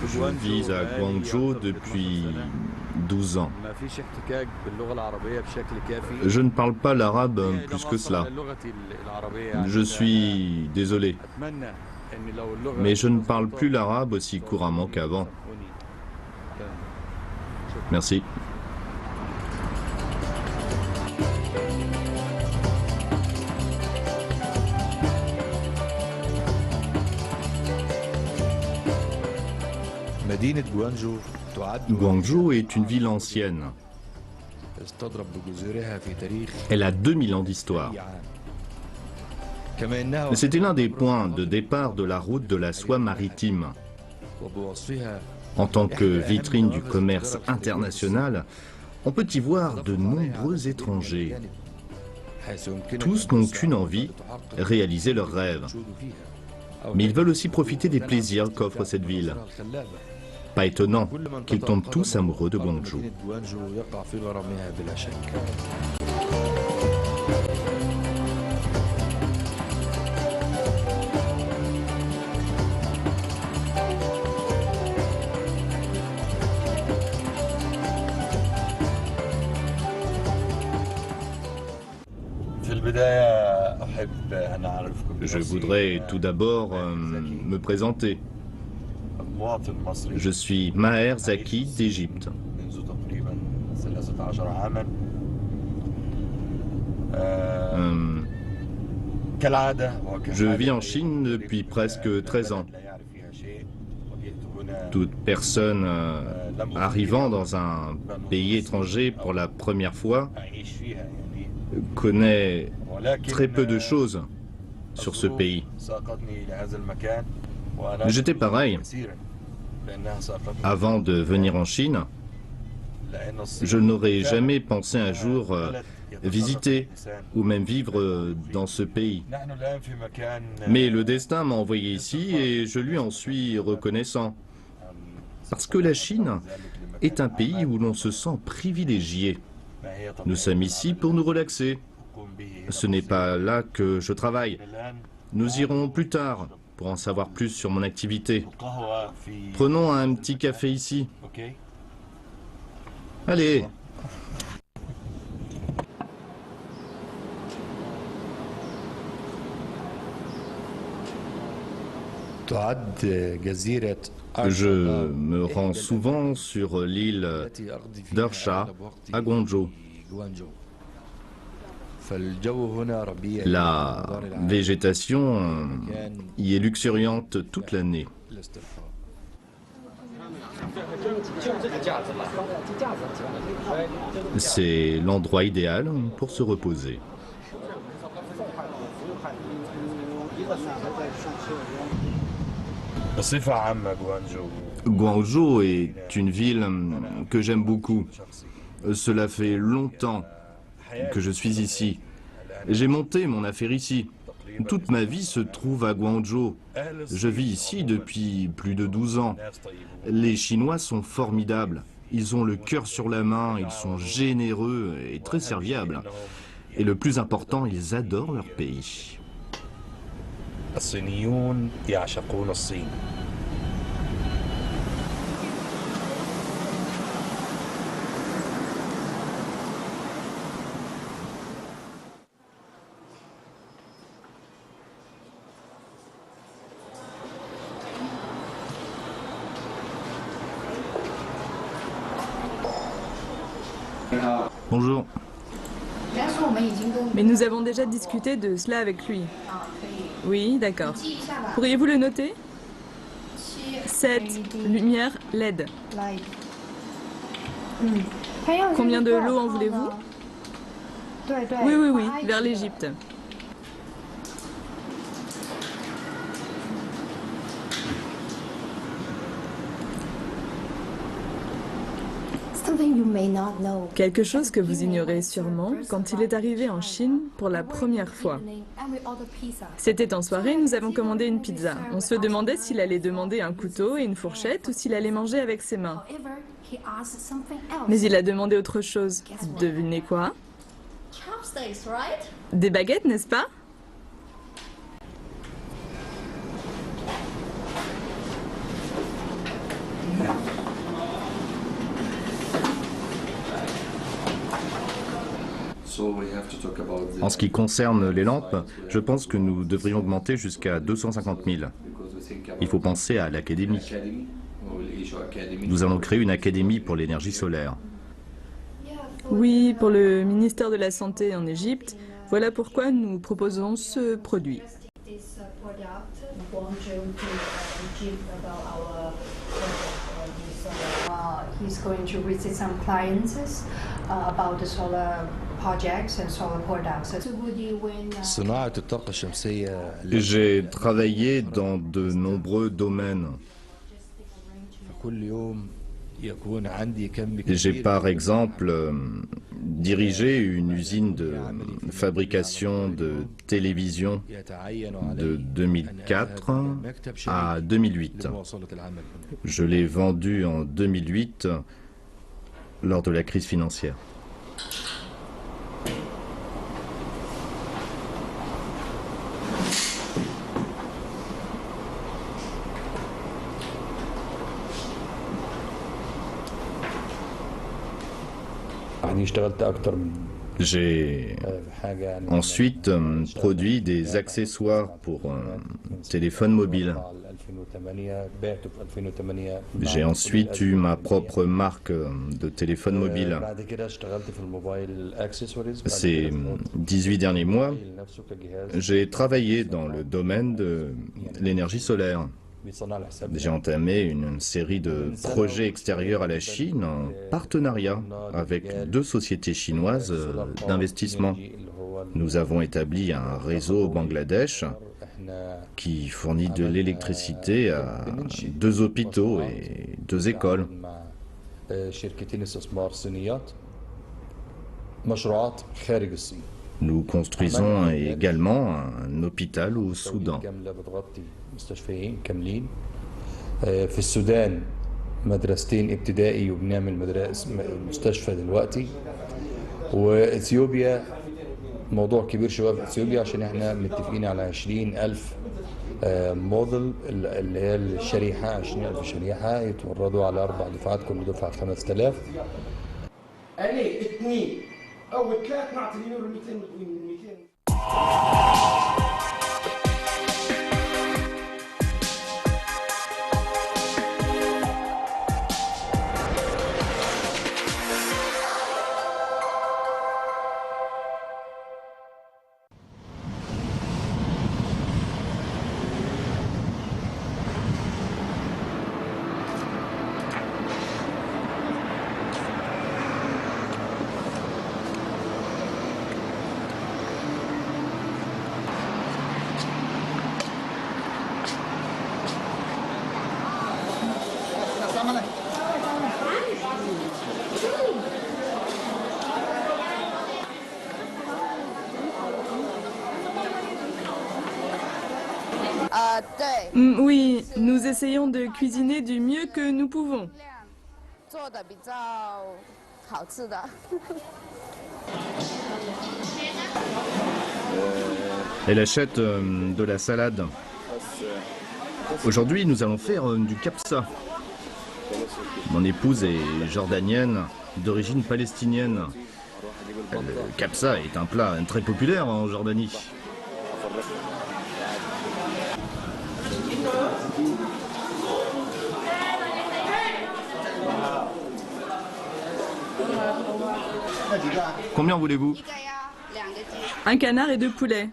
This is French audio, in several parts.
Je vis à Guangzhou depuis 12 ans. Je ne parle pas l'arabe plus que cela. Je suis désolé, mais je ne parle plus l'arabe aussi couramment qu'avant. Merci. Guangzhou est une ville ancienne. Elle a 2000 ans d'histoire. C'était l'un des points de départ de la route de la soie maritime. En tant que vitrine du commerce international, on peut y voir de nombreux étrangers. Tous n'ont qu'une envie, réaliser leurs rêves. Mais ils veulent aussi profiter des plaisirs qu'offre cette ville. Pas étonnant qu'ils tombent tous amoureux de Guangzhou. Je voudrais tout d'abord me présenter. Je suis Maher Zaki d'Égypte. Je vis en Chine depuis presque 13 ans. Toute personne arrivant dans un pays étranger pour la première fois connaît très peu de choses sur ce pays. J'étais pareil. Avant de venir en Chine, je n'aurais jamais pensé un jour visiter ou même vivre dans ce pays. Mais le destin m'a envoyé ici et je lui en suis reconnaissant. Parce que la Chine est un pays où l'on se sent privilégié. Nous sommes ici pour nous relaxer. Ce n'est pas là que je travaille. Nous irons plus tard pour en savoir plus sur mon activité. Prenons un petit café ici. Allez. Je me rends souvent sur l'île d'Ersha à Guangzhou. La végétation y est luxuriante toute l'année. C'est l'endroit idéal pour se reposer. Guangzhou est une ville que j'aime beaucoup. Cela fait longtemps que je suis ici. J'ai monté mon affaire ici. Toute ma vie se trouve à Guangzhou. Je vis ici depuis plus de 12 ans. Les Chinois sont formidables. Ils ont le cœur sur la main, ils sont généreux et très serviables. Et le plus important, ils adorent leur pays. Bonjour. Mais nous avons déjà discuté de cela avec lui. Oui, d'accord. Pourriez-vous le noter? 7, lumière LED. Combien de lots en voulez-vous? Oui, vers l'Égypte. Quelque chose que vous ignorez sûrement quand il est arrivé en Chine pour la première fois. C'était en soirée, nous avons commandé une pizza. On se demandait s'il allait demander un couteau et une fourchette ou s'il allait manger avec ses mains. Mais il a demandé autre chose. Devinez quoi? Des baguettes, n'est-ce pas? En ce qui concerne les lampes, je pense que nous devrions augmenter jusqu'à 250 000. Il faut penser à l'académie. Nous allons créer une académie pour l'énergie solaire. Oui, pour le ministère de la Santé en Égypte, voilà pourquoi nous proposons ce produit. He's going to visit some clients about the solar projects and solar products. صناعة الطاقة الشمسية J'ai travaillé dans de nombreux domaines. كل يوم يكون عندي كم J'ai كبير par exemple dirigé une usine de fabrication de télévision يتعين de علي 2004 مكتب à شركة 2008. لمواصلة العمل. Je l'ai vendu en 2008 lors de la crise financière. يعني اشتغلت أكتر من J'ai حاجة يعني ensuite produit des accessoires pour téléphone mobile. 2008 بعته في 2008 J'ai ensuite eu ma propre marque de téléphone mobile. بعد كده اشتغلت في الموبايل اكسسوارز. Ces 18 derniers mois, نفسه كجهاز j'ai travaillé dans le domaine de l'énergie solaire. بيصنع الحساب. J'ai entamé une série de projets extérieurs à la Chine en partenariat avec deux sociétés chinoises d'investissement. Nous avons établi un réseau au Bangladesh qui fournit de l'électricité à 2 hôpitaux et 2 écoles. شركتين استثمار صينيات مشروعات خارج الصين. Nous construisons également un hôpital au Soudan. كاملة بتغطي مستشفيين كاملين. في السودان مدرستين ابتدائي وبنعمل مدرسة مستشفى دلوقتي. واثيوبيا موضوع كبير شويه في اثيوبيا عشان احنا متفقين على 20,000 موديل اللي هي الشريحه 20,000 شريحه يتوردوا على 4 دفعات كل دفعه 5,000. أنا اثنين أو ثلاث نعطي يورو 200. Oui, nous essayons de cuisiner du mieux que nous pouvons. Elle achète de la salade. Aujourd'hui, nous allons faire du kapsa. Mon épouse est jordanienne, d'origine palestinienne. Le kapsa est un plat très populaire en Jordanie. Combien voulez-vous? Un canard et 2 poulets.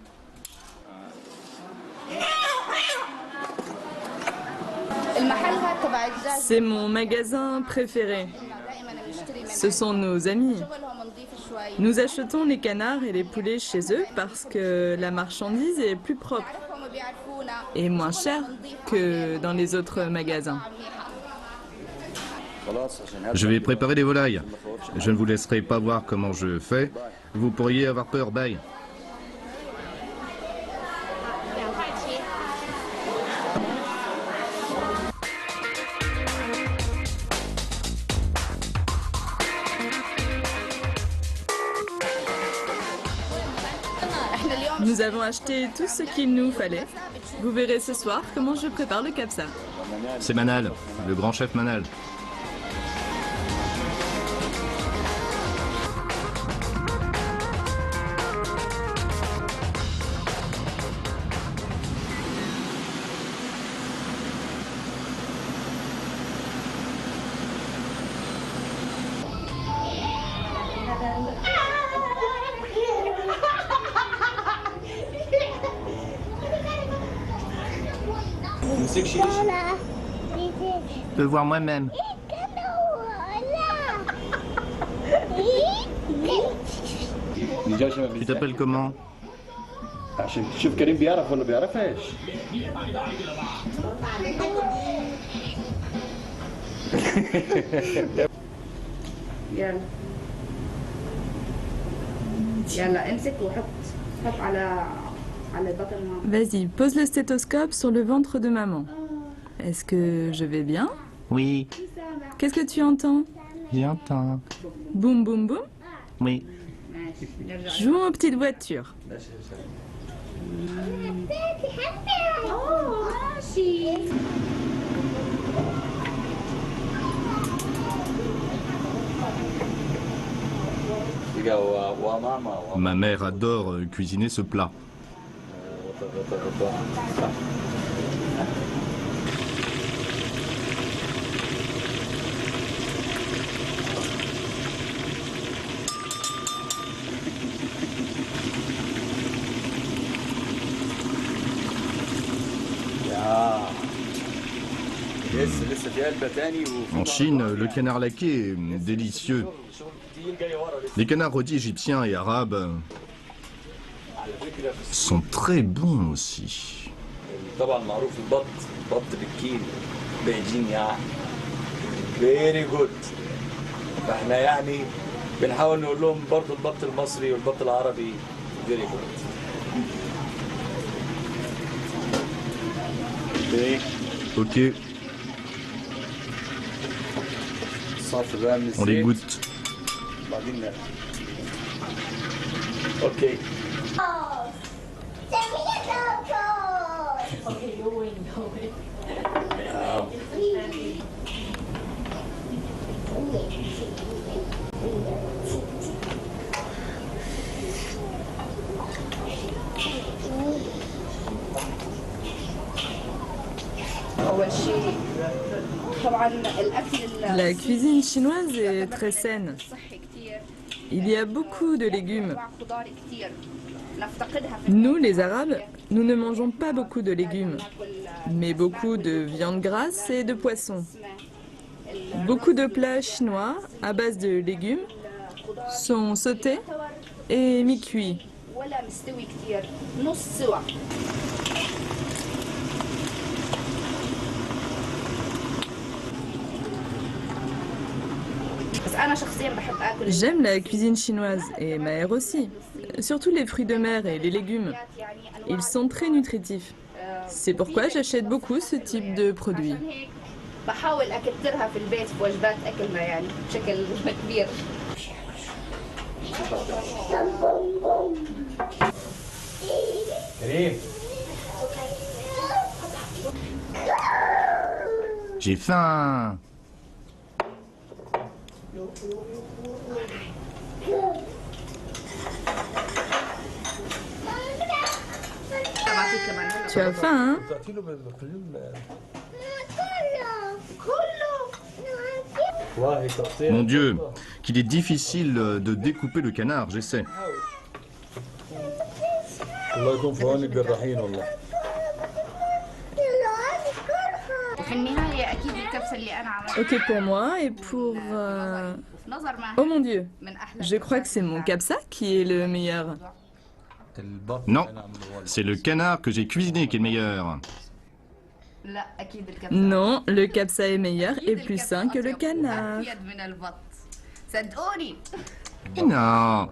C'est mon magasin préféré. Ce sont nos amis. Nous achetons les canards et les poulets chez eux parce que la marchandise est plus propre et moins chère que dans les autres magasins. Je vais préparer les volailles. Je ne vous laisserai pas voir comment je fais. Vous pourriez avoir peur, bye. Nous avons acheté tout ce qu'il nous fallait. Vous verrez ce soir comment je prépare le kapsa. C'est Manal, le grand chef Manal. Je peux voir moi-même. Tu t'appelles comment? عشان تشوف كريم بيعرف ولا بيعرفهاش. يلا يلا امسك وحط على بطن ماما. Vas-y, pose le stéthoscope sur le ventre de maman. Est-ce que je vais bien? Oui, Qu'est-ce que tu entends? j'entends. Boum boum boum? Oui. ماشي نرجع. Jouons aux petites voitures. Ma mère adore cuisiner ce plat. En Chine, le canard laqué est délicieux. Les canards rôtis égyptiens et arabes sont très bons aussi. طبعا معروف البط بالكيل بيجين يعني فيري جود. فاحنا يعني بنحاول نقول لهم برضه البط المصري والبط العربي فيري جود. Ok, on les goûte. اوكي. اول شيء طبعا الاكل La cuisine chinoise est très saine. الصحي كثير. Il y a beaucoup de légumes. خضار كثير نفتقدها في Nous, les Arabes, nous ne mangeons pas beaucoup de légumes, mais beaucoup de viande grasse et de poisson. Beaucoup de plats chinois à base de légumes sont sautés et mi-cuits. ولا مستوي كثير نص سوا. بس انا شخصيا بحب اكل. J'aime la cuisine chinoise et ma mère aussi. Surtout les fruits de mer et les légumes. Ils sont très nutritifs. C'est pourquoi j'achète beaucoup ce type de produits. عشان هيك بحاول اكترها في البيت في وجبات اكلنا يعني بشكل كبير. كريم J'ai faim. Tu as faim, hein? Mon Dieu, qu'il est difficile de découper le canard, j'essaie. الله يكون في عون الجراحين والله. وفي النهايه اكيد الكبسه اللي انا عملتها Ok pour moi et pour... نظر ما Oh mon Dieu, من احلى. je crois que c'est mon capsa qui est le meilleur. Non, c'est le canard que j'ai cuisiné qui est le meilleur. لا اكيد الكبسه. Non, le capsa est meilleur et plus الكبسة sain que le أطيب canard. وأفيد من البط. صدقوني. Non,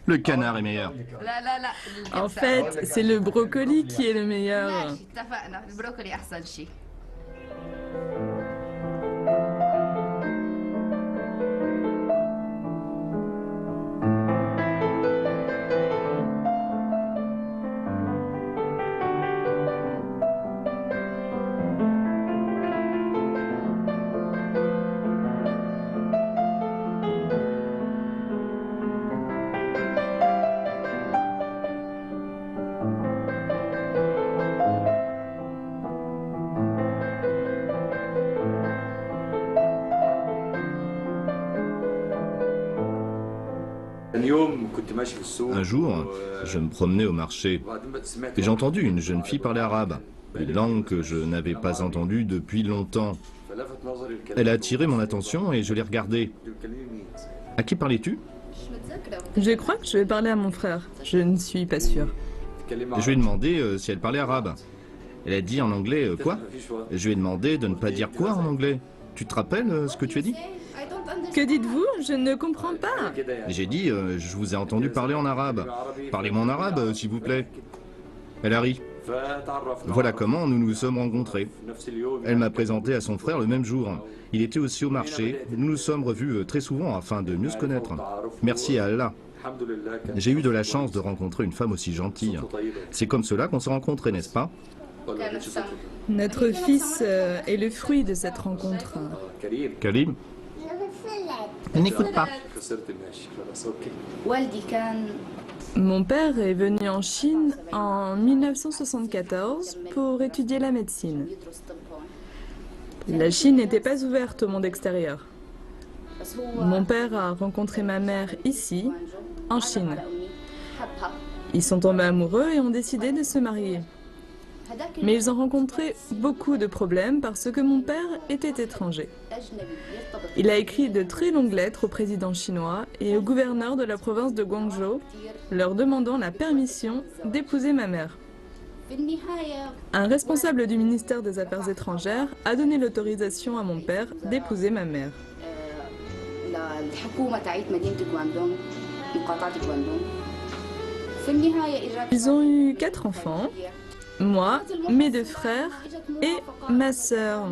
le canard est meilleur. لا لا لا En الكبسة fait, c'est le brocoli qui est le meilleur. ماشي اتفقنا البروكلي احسن شيء. Un jour, je me promenais au marché et j'ai entendu une jeune fille parler arabe, une langue que je n'avais pas entendue depuis longtemps. Elle a attiré mon attention et je l'ai regardée. À qui parlais-tu? Je crois que je vais parler à mon frère. Je ne suis pas sûre. Je lui ai demandé si elle parlait arabe. Elle a dit en anglais quoi? Je lui ai demandé de ne pas dire quoi en anglais. Tu te rappelles ce que tu as dit? Que dites-vous? Je ne comprends pas. J'ai dit je vous ai entendu parler en arabe. Parlez-moi en arabe, s'il vous plaît. Elle a ri. Voilà comment nous nous sommes rencontrés. Elle m'a présenté à son frère le même jour. Il était aussi au marché. Nous nous sommes revus très souvent afin de mieux se connaître. Merci à Allah. J'ai eu de la chance de rencontrer une femme aussi gentille. C'est comme cela qu'on s'est rencontrés, n'est-ce pas? Notre fils est le fruit de cette rencontre. Kalim? Elle n'écoute pas. Mon père est venu en Chine en 1974 pour étudier la médecine. La Chine n'était pas ouverte au monde extérieur. Mon père a rencontré ma mère ici, en Chine. Ils sont tombés amoureux et ont décidé de se marier. Mais ils ont rencontré beaucoup de problèmes parce que mon père était étranger. Il a écrit de très longues lettres au président chinois et au gouverneur de la province de Guangzhou, leur demandant la permission d'épouser ma mère. Un responsable du ministère des Affaires étrangères a donné l'autorisation à mon père d'épouser ma mère. Ils ont eu 4 enfants, moi, mes 2 frères et ma sœur.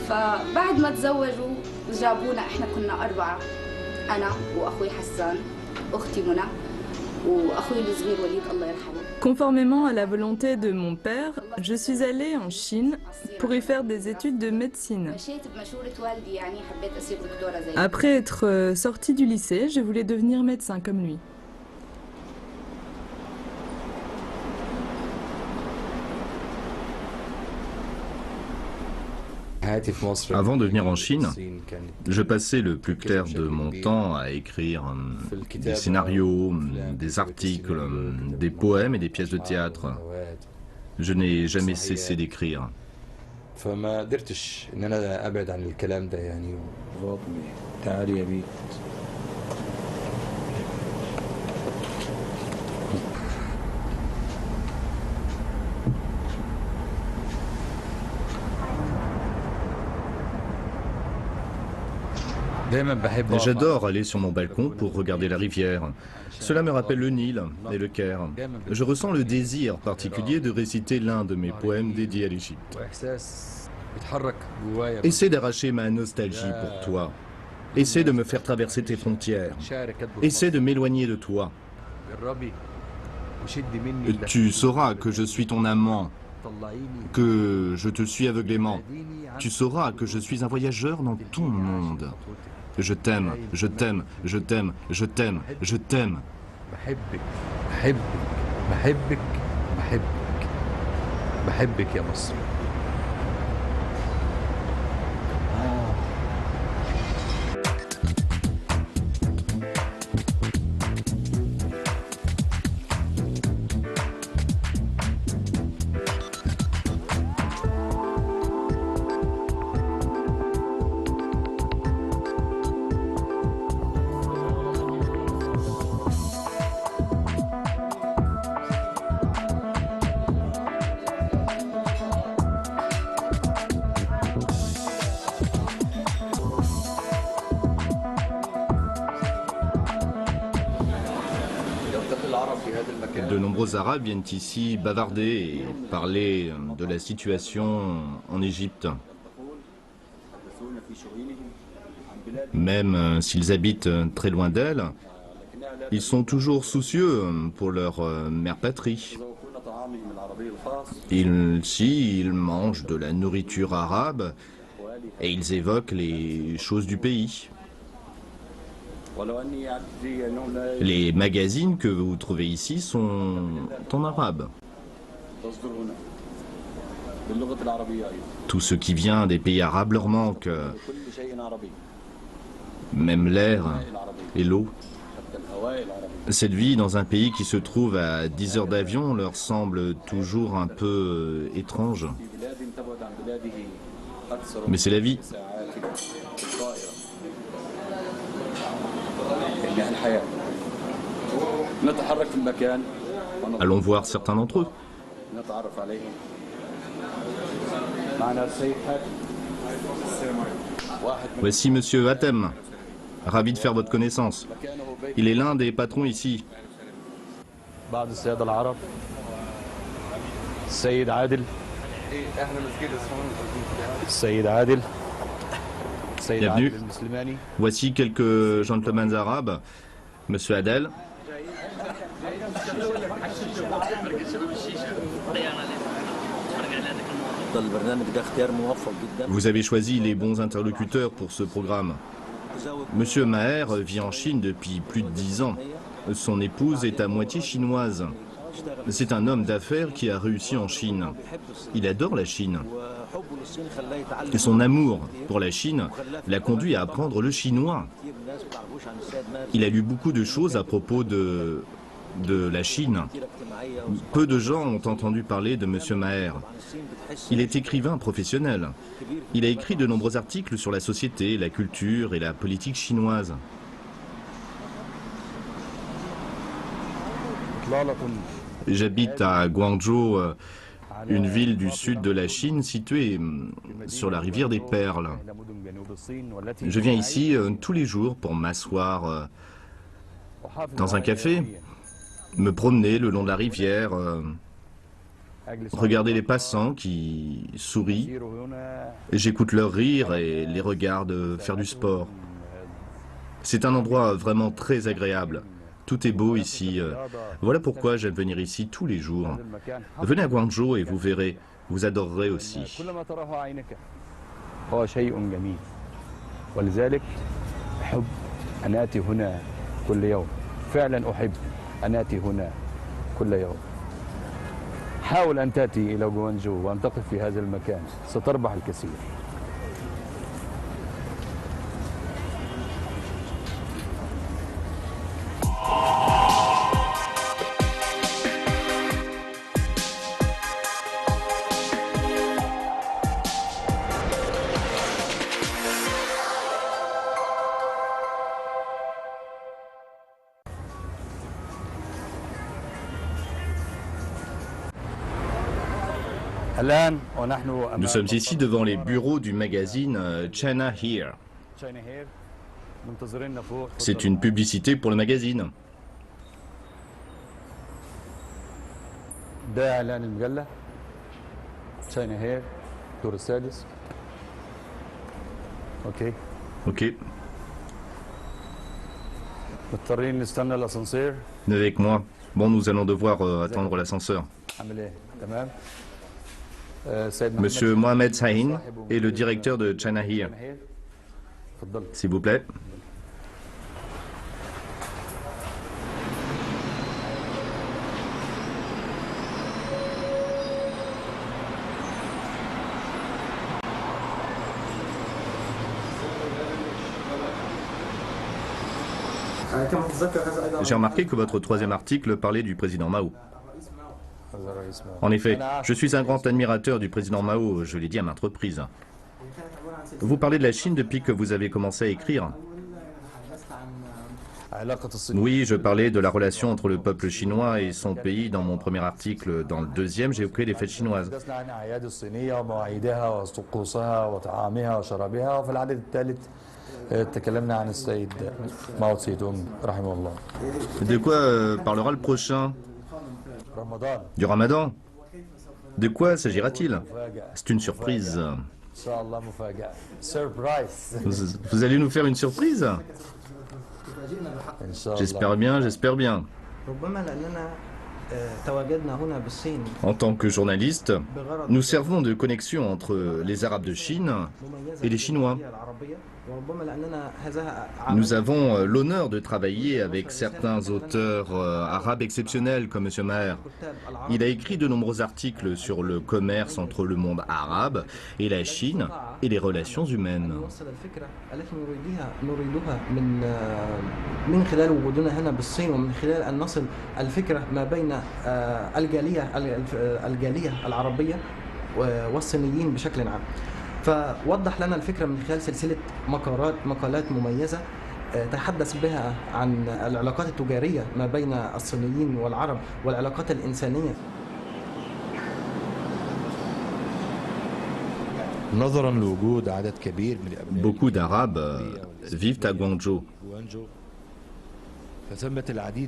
فبعد ما تزوجوا جابونا احنا كنا 4 انا واخوي حسان اختي منى واخوي الصغير وليد الله يرحمه. Conformément à la volonté de mon père, je suis allée en Chine pour y faire des études de médecine. Après être sortie du lycée, je voulais devenir médecin comme lui. Avant de venir en Chine, je passais le plus clair de mon temps à écrire des scénarios, des articles, des poèmes et des pièces de théâtre. Je n'ai jamais cessé d'écrire. J'adore aller sur mon balcon pour regarder la rivière. Cela me rappelle le Nil et le Caire. Je ressens le désir particulier de réciter l'un de mes poèmes dédiés à l'Égypte. Essaie d'arracher ma nostalgie pour toi. Essaie de me faire traverser tes frontières. Essaie de m'éloigner de toi. Tu sauras que je suis ton amant, que je te suis aveuglément. Tu sauras que je suis un voyageur dans ton monde. Je t'aime, je t'aime, je t'aime, je t'aime, je t'aime. De nombreux Arabes viennent ici bavarder et parler de la situation en Égypte. Même s'ils habitent très loin d'elle, ils sont toujours pour leur mère patrie. Ici, ils mangent de la nourriture arabe et ils évoquent les choses du pays. Les magazines que vous trouvez ici sont en arabe. Tout ce qui vient des pays arabes leur manque. même l'air et l'eau. Cette vie dans un pays qui se trouve à 10 heures d'avion leur semble toujours un peu étrange. Mais c'est la vie. Allons voir certains d'entre eux. Voici Monsieur Hatem. Ravi de faire votre connaissance. Il est l'un des patrons ici. Bienvenue. Voici quelques gentlemen arabes. Monsieur Adel. Vous avez choisi les bons interlocuteurs pour ce programme. Monsieur Maher vit en Chine depuis plus de 10 ans. Son épouse est à moitié chinoise. C'est un homme d'affaires qui a réussi en Chine. Il adore la Chine. Et son amour pour la Chine l'a conduit à apprendre le chinois. Il a lu beaucoup de choses à propos de la Chine. Peu de gens ont entendu parler de Monsieur Maher. Il est écrivain professionnel. Il a écrit de nombreux articles sur la société, la culture et la politique chinoise. J'habite à Guangzhou, une ville du sud de la Chine située sur la rivière des Perles. Je viens ici tous les jours pour m'asseoir dans un café, me promener le long de la rivière, regarder les passants qui sourient. J'écoute leurs rires et les regarde faire du sport. C'est un endroit vraiment très agréable. Tout est beau ici. Voilà pourquoi j'aime venir ici tous les jours. Venez à Guangzhou et vous verrez, vous adorerez aussi. حاول أن تأتي إلى غوانجو وأن تقف في هذا المكان ستربح الكثير. Nous sommes ici devant les bureaux du magazine China Here. C'est une publicité pour le magazine. Ok. Venez avec moi. Bon, nous allons devoir attendre l'ascenseur. Monsieur Mohamed Sahin est le directeur de China Here. S'il vous plaît. J'ai remarqué que votre troisième article parlait du président Mao. En effet, je suis un grand admirateur du président Mao, je l'ai dit à maintes reprises. Vous parlez de la Chine depuis que vous avez commencé à écrire. Oui, je parlais de la relation entre le peuple chinois et son pays dans mon premier article. Dans le deuxième, j'ai évoqué les fêtes chinoises. De quoi parlera le prochain? Du Ramadan? De quoi s'agira-t-il? C'est une surprise. Vous allez nous faire une surprise? J'espère bien, j'espère bien. En tant que journaliste, nous servons de connexion entre les Arabes de Chine et les Chinois. Nous avons l'honneur de travailler avec certains auteurs arabes exceptionnels comme M. Maher. Il a écrit de nombreux articles sur le commerce entre le monde arabe et la Chine et les relations humaines. فوضح لنا الفكرة من خلال سلسلة مقالات مميزة تحدث بها عن العلاقات التجارية ما بين الصينيين والعرب والعلاقات الإنسانية. نظرا لوجود عدد كبير من الأبناء Beaucoup d'Arabes vivent à Guangzhou.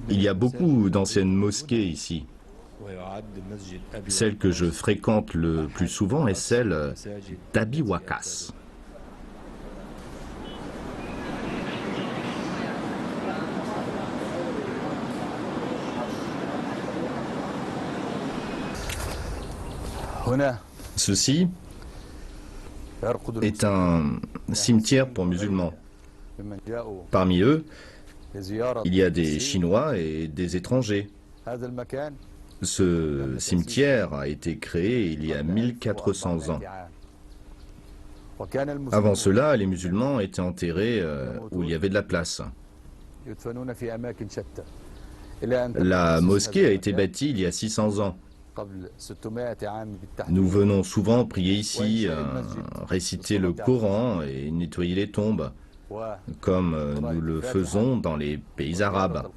Il y a beaucoup d'anciennes mosquées ici. Celle que je fréquente le plus souvent est celle d'Abi Waqas. Ceci est un cimetière pour musulmans. Parmi eux, il y a des Chinois et des étrangers. Ce cimetière a été créé il y a 1400 ans. Avant cela, les musulmans étaient enterrés où il y avait de la place. La mosquée a été bâtie il y a 600 ans. Nous venons souvent prier ici, réciter le Coran et nettoyer les tombes, comme nous le faisons dans les pays arabes.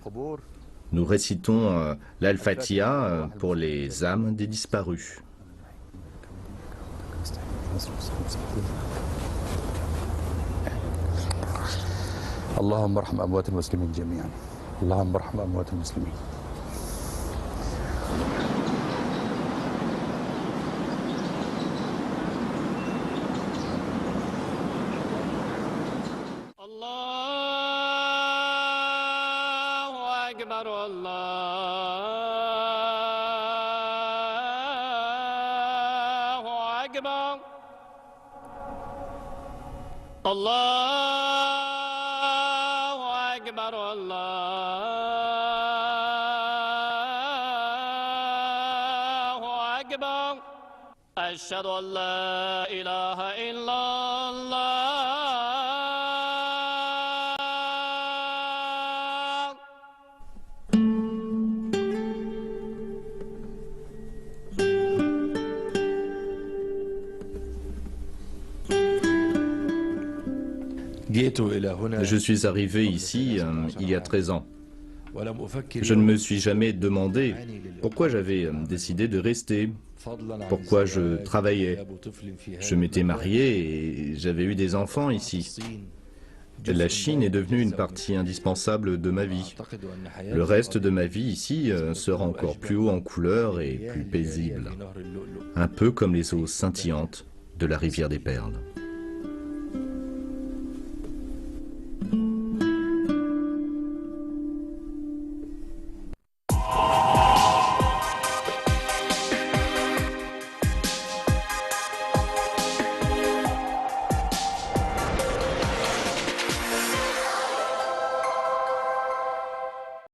Nous récitons l'Al-Fatiha pour les âmes des disparus. اللهم ارحم أموات المسلمين جميعا. اللهم ارحم أموات المسلمين. أشهد أن لا إله إلا الله. Je suis arrivé ici il y a 13 ans. Je ne me suis jamais demandé pourquoi j'avais décidé de rester, pourquoi je travaillais. Je m'étais marié et j'avais eu des enfants ici. La Chine est devenue une partie indispensable de ma vie. Le reste de ma vie ici sera encore plus haut en couleur et plus paisible. Un peu comme les eaux scintillantes de la rivière des Perles.